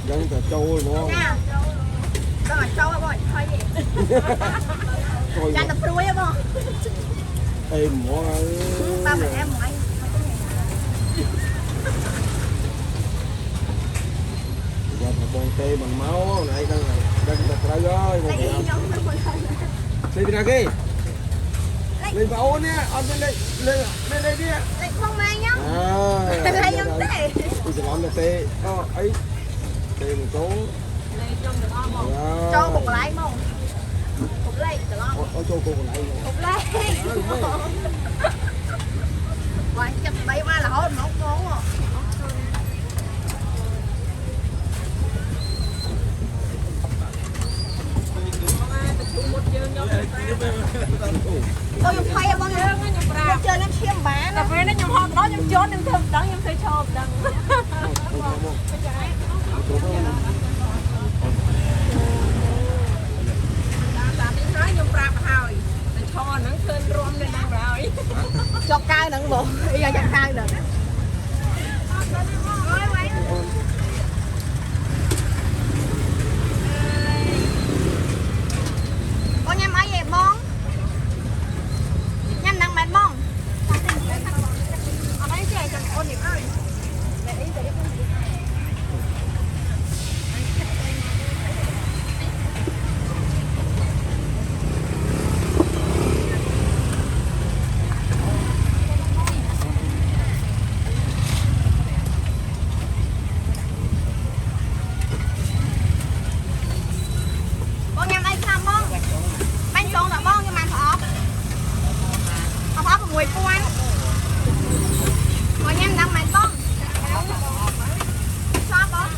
Dân ta trâu đúng không? Đó là trâu rồi, thôi gì? Chanh tập đuôi không? Êm quá. Ba mẹ em mọi. Giờ mà con tê bằng máu này đang ta ra rồi. Đi ra kia. Lên vào nè, ăn lên đây đi. Lên không mang nhá. À. Lên nhắm tê. Bây giờ làm là tê. Ấy. Tê một số. Cho một lại không? Một lại được không? Cho cô còn lại. Một lại. Quán chụp bay qua là hốt nấu ngon rồi. Tôi dùng phay không nha. Tôi chơi em chiêm bán. Cà phê nó nhầm hot đó nhầm chốt nhầm thơm đắng nhầm thấy chộp đắng. Chọc cay nặng bộ. Bây giờ chọc cay nè. Con nhâm ai vậy bông? Nhâm nặng mệt bông. Ở đây chơi chẳng ôn điểm ơi. Để ý. Con nhâm ai sao bông? Bánh trộn đã bông nhưng mà phải ốp của mùi cuốn. Con nhâm nặng mệt bông. Sao bông?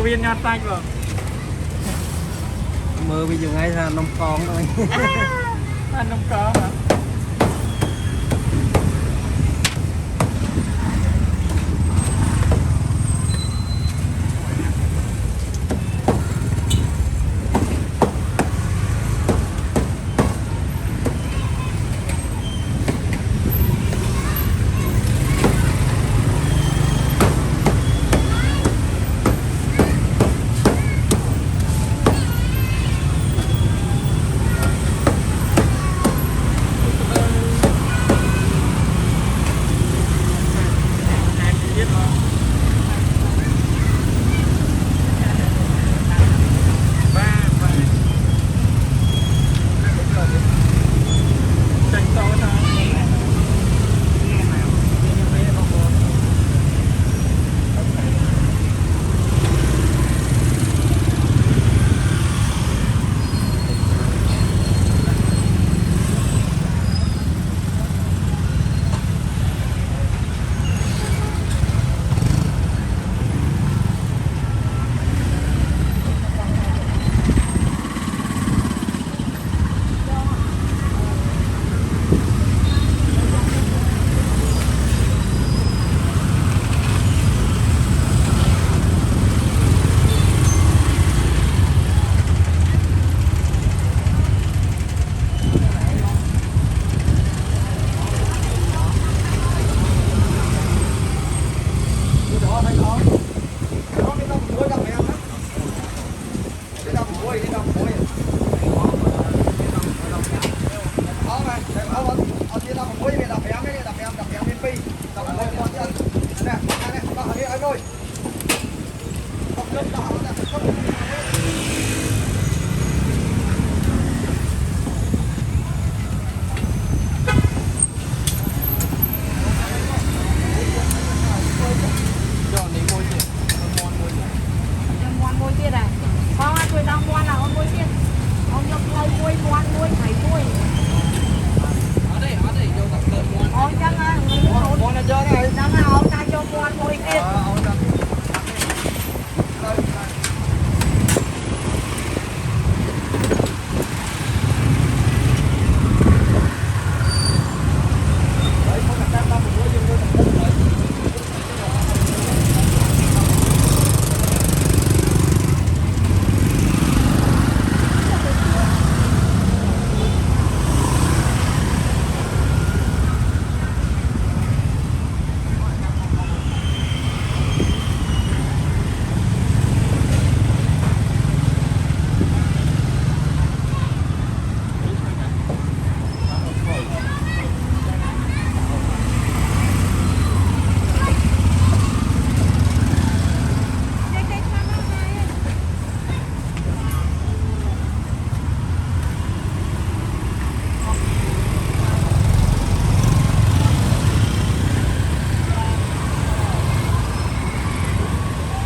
của viên nhọt tay vào mơ bây giờ ngay ra nông con thôi ăn nông có hả